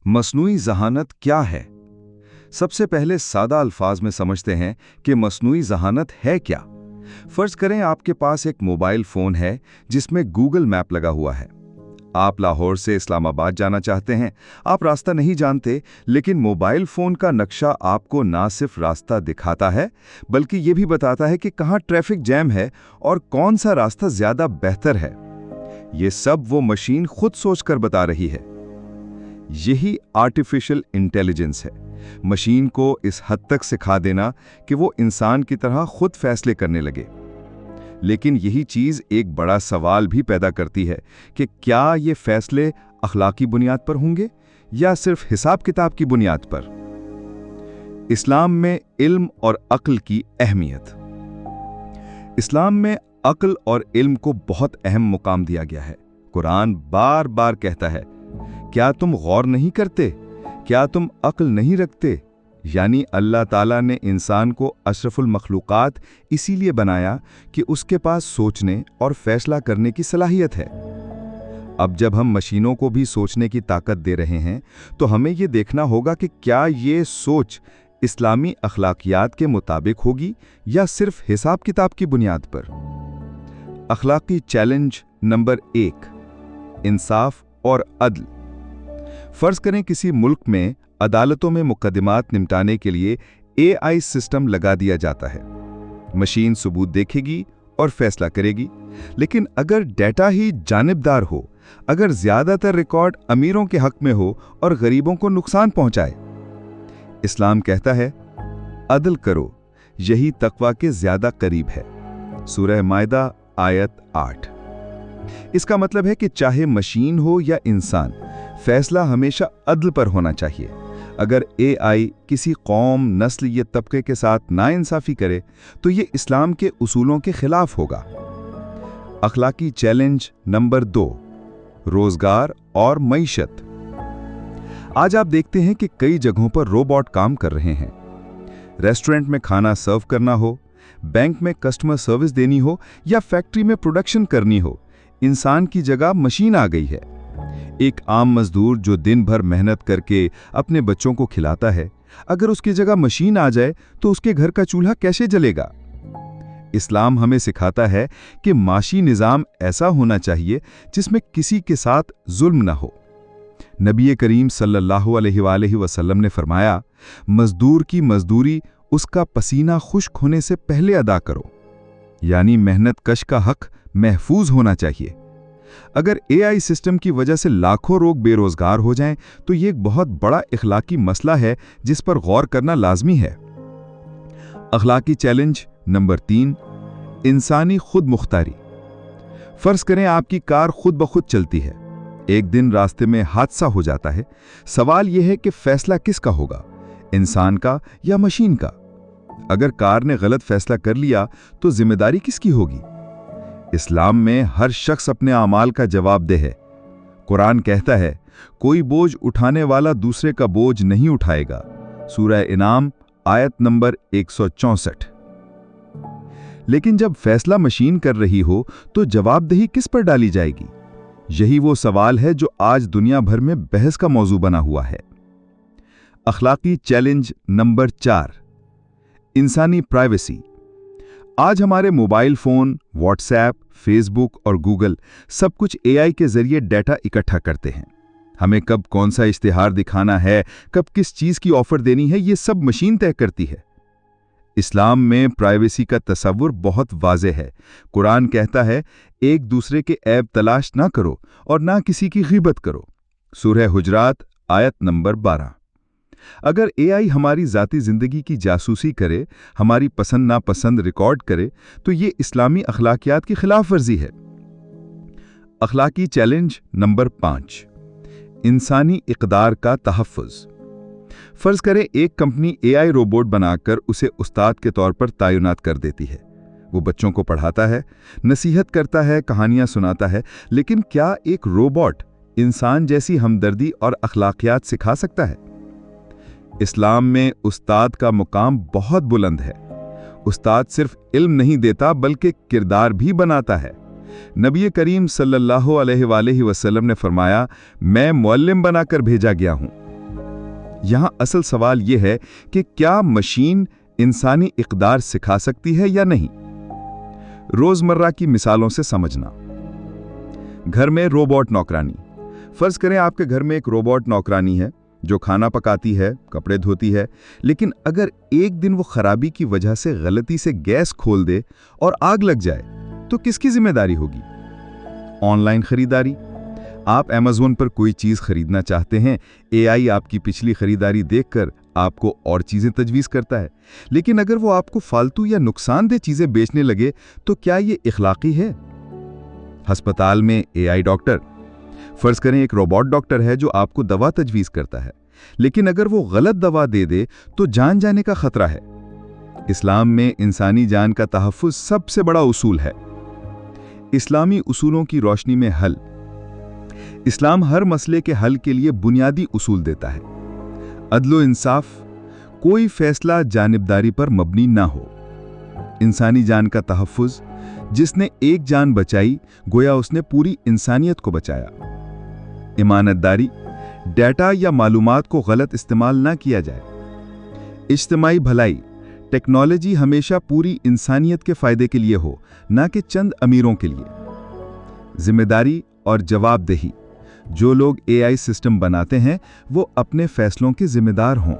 मसनूई ज़हानत क्या है? सबसे पहले सादा अल्फाज में समझते हैं कि मसनूई ज़हानत है क्या। फर्ज करें आपके पास एक मोबाइल फ़ोन है जिसमें गूगल मैप लगा हुआ है। आप लाहौर से इस्लामाबाद जाना चाहते हैं, आप रास्ता नहीं जानते, लेकिन मोबाइल फ़ोन का नक्शा आपको ना सिर्फ रास्ता दिखाता है बल्कि ये भी बताता है कि कहाँ ट्रैफिक जैम है और कौन सा रास्ता ज़्यादा बेहतर है। ये सब वो मशीन खुद सोचकर बता रही है। यही आर्टिफिशियल इंटेलिजेंस है, मशीन को इस हद तक सिखा देना कि वो इंसान की तरह खुद फैसले करने लगे। लेकिन यही चीज़ एक बड़ा सवाल भी पैदा करती है कि क्या ये फैसले अखलाकी बुनियाद पर होंगे या सिर्फ हिसाब किताब की बुनियाद पर। इस्लाम में इल्म और अक्ल की अहमियत। इस्लाम में अक्ल और इल्म को बहुत अहम मुकाम दिया गया है। कुरान बार बार कहता है, क्या तुम गौर नहीं करते, क्या तुम अक्ल नहीं रखते। यानी अल्लाह ताला ने इंसान को अशरफुल मखलूकात इसीलिए बनाया कि उसके पास सोचने और फैसला करने की सलाहियत है। अब जब हम मशीनों को भी सोचने की ताकत दे रहे हैं तो हमें ये देखना होगा कि क्या ये सोच इस्लामी अखलाकियात के मुताबिक होगी या सिर्फ हिसाब किताब की बुनियाद पर। अखलाकी चैलेंज नंबर 1, इंसाफ और अदल। फर्ज करें किसी मुल्क में अदालतों में मुकदमात निपटाने के लिए AI सिस्टम लगा दिया जाता है। मशीन सबूत देखेगी और फैसला करेगी, लेकिन अगर डेटा ही जानिबदार हो, अगर ज्यादातर रिकॉर्ड अमीरों के हक में हो और गरीबों को नुकसान पहुंचाए। इस्लाम कहता है, अदल करो, यही तकवा के ज्यादा करीब है। सूरह मायदा आयत 8। इसका मतलब है कि चाहे मशीन हो या इंसान, फैसला हमेशा अदल पर होना चाहिए। अगर AI किसी कौम, नस्ल या तबके के साथ नाइंसाफी करे तो ये इस्लाम के उसूलों के खिलाफ होगा। अखलाकी चैलेंज नंबर 2, रोजगार और मईशत। आज आप देखते हैं कि कई जगहों पर रोबोट काम कर रहे हैं। रेस्टोरेंट में खाना सर्व करना हो, बैंक में कस्टमर सर्विस देनी हो या फैक्ट्री में प्रोडक्शन करनी हो, इंसान की जगह मशीन आ गई है। एक आम मजदूर जो दिन भर मेहनत करके अपने बच्चों को खिलाता है, अगर उसकी जगह मशीन आ जाए तो उसके घर का चूल्हा कैसे जलेगा। इस्लाम हमें सिखाता है कि माशी निज़ाम ऐसा होना चाहिए जिसमें किसी के साथ जुल्म न हो। नबी करीम सल्लल्लाहु अलैहि वसल्लम ने फरमाया, मजदूर की मजदूरी उसका पसीना खुश्क होने से पहले अदा करो। यानी मेहनत कश का हक महफूज होना चाहिए। अगर AI सिस्टम की वजह से लाखों लोग बेरोजगार हो जाएं तो ये एक बहुत बड़ा इखलाकी मसला है जिस पर गौर करना लाजमी है। अखलाकी चैलेंज नंबर 3, इंसानी खुद मुख्तारी। फर्ज करें आपकी कार खुद ब खुद चलती है, एक दिन रास्ते में हादसा हो जाता है। सवाल यह है कि फैसला किसका होगा, इंसान का या मशीन का। अगर कार ने गलत फैसला कर लिया तो जिम्मेदारी किसकी होगी। इस्लाम में हर शख्स अपने अमाल का जवाबदेह है। कुरान कहता है, कोई बोझ उठाने वाला दूसरे का बोझ नहीं उठाएगा। सूरह इनाम आयत नंबर 164। लेकिन जब फैसला मशीन कर रही हो तो जवाबदेही किस पर डाली जाएगी? यही वो सवाल है जो आज दुनिया भर में बहस का मौजू बना हुआ है। अखलाकी चैलेंज नंबर 4, इंसानी प्राइवेसी। आज हमारे मोबाइल फोन, व्हाट्सएप, फेसबुक और गूगल सब कुछ AI के जरिए डेटा इकट्ठा करते हैं। हमें कब कौन सा इश्तिहार दिखाना है, कब किस चीज की ऑफर देनी है, ये सब मशीन तय करती है। इस्लाम में प्राइवेसी का तसव्वुर बहुत वाज़ेह है। कुरान कहता है, एक दूसरे के ऐब तलाश ना करो और ना किसी की गीबत करो। सूरह हुजरात आयत नंबर 12। अगर AI हमारी ज़ाती ज़िंदगी की जासूसी करे, हमारी पसंद नापसंद रिकॉर्ड करे, तो ये इस्लामी अखलाकियात की खिलाफ वर्जी है। अखलाकी चैलेंज नंबर 5, इंसानी इक़दार का तहफ़्फ़ुज़। फ़र्ज़ करें एक कंपनी AI रोबोट बनाकर उसे उस्ताद के तौर पर तैनात कर देती है। वो बच्चों को पढ़ाता है, नसीहत करता है, कहानियाँ सुनाता है, लेकिन क्या एक रोबोट इंसान जैसी हमदर्दी और अखलाकियात सिखा सकता है? इस्लाम में उस्ताद का मुकाम बहुत बुलंद है। उस्ताद सिर्फ इल्म नहीं देता बल्कि किरदार भी बनाता है। नबी करीम सल्लल्लाहु अलैहि वसल्लम ने फरमाया, मैं मुअल्लिम बनाकर भेजा गया हूँ। यहाँ असल सवाल ये है कि क्या मशीन इंसानी इक़दार सिखा सकती है या नहीं। रोजमर्रा की मिसालों से समझना। घर में रोबोट नौकरानी। फर्ज करें आपके घर में एक रोबोट नौकरानी है जो खाना पकाती है, कपड़े धोती है, लेकिन अगर एक दिन वो खराबी की वजह से गलती से गैस खोल दे और आग लग जाए तो किसकी जिम्मेदारी होगी। ऑनलाइन खरीदारी। आप अमेज़न पर कोई चीज खरीदना चाहते हैं, एआई आपकी पिछली खरीदारी देखकर आपको और चीजें तजवीज करता है, लेकिन अगर वो आपको फालतू या नुकसानदेह चीजें बेचने लगे तो क्या ये इखलाकी है। अस्पताल में एआई डॉक्टर। फर्ज करें एक रोबोट डॉक्टर है जो आपको दवा तजवीज करता है, लेकिन अगर वो गलत दवा दे दे तो जान जाने का खतरा है। इस्लाम में इंसानी जान का तहफ़्फ़ुज़ सबसे बड़ा उसूल है। इस्लामी उसूलों की रोशनी में हल। इस्लाम हर मसले के हल के लिए बुनियादी उसूल देता है। अदलो इंसाफ, कोई फैसला जानिबदारी पर मबनी ना हो। इंसानी जान का तहफ़्फ़ुज़, जिसने एक जान बचाई गोया उसने पूरी इंसानियत को बचाया। इमानतदारी, डेटा या मालूमात को गलत इस्तेमाल ना किया जाए। इज्तिमाई भलाई, टेक्नोलॉजी हमेशा पूरी इंसानियत के फायदे के लिए हो, ना कि चंद अमीरों के लिए। जिम्मेदारी और जवाबदेही, जो लोग एआई सिस्टम बनाते हैं वो अपने फैसलों के जिम्मेदार हों।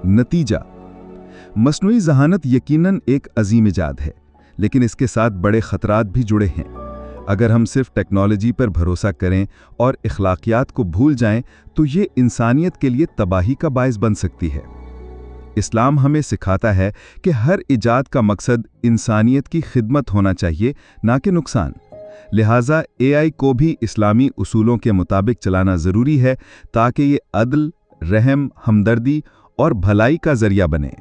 नतीजा, मस्नुई ज़हानत यकीनन एक अजीम इजाद है, लेकिन इसके साथ बड़े खतरात भी जुड़े हैं। अगर हम सिर्फ टेक्नोलॉजी पर भरोसा करें और इखलाकियात को भूल जाएं तो ये इंसानियत के लिए तबाही का बायस बन सकती है। इस्लाम हमें सिखाता है कि हर इजाद का मकसद इंसानियत की खिदमत होना चाहिए, ना कि नुकसान। लिहाजा एआई को भी इस्लामी उसूलों के मुताबिक चलाना ज़रूरी है ताकि ये अदल, रहम, हमदर्दी और भलाई का ज़रिया बने।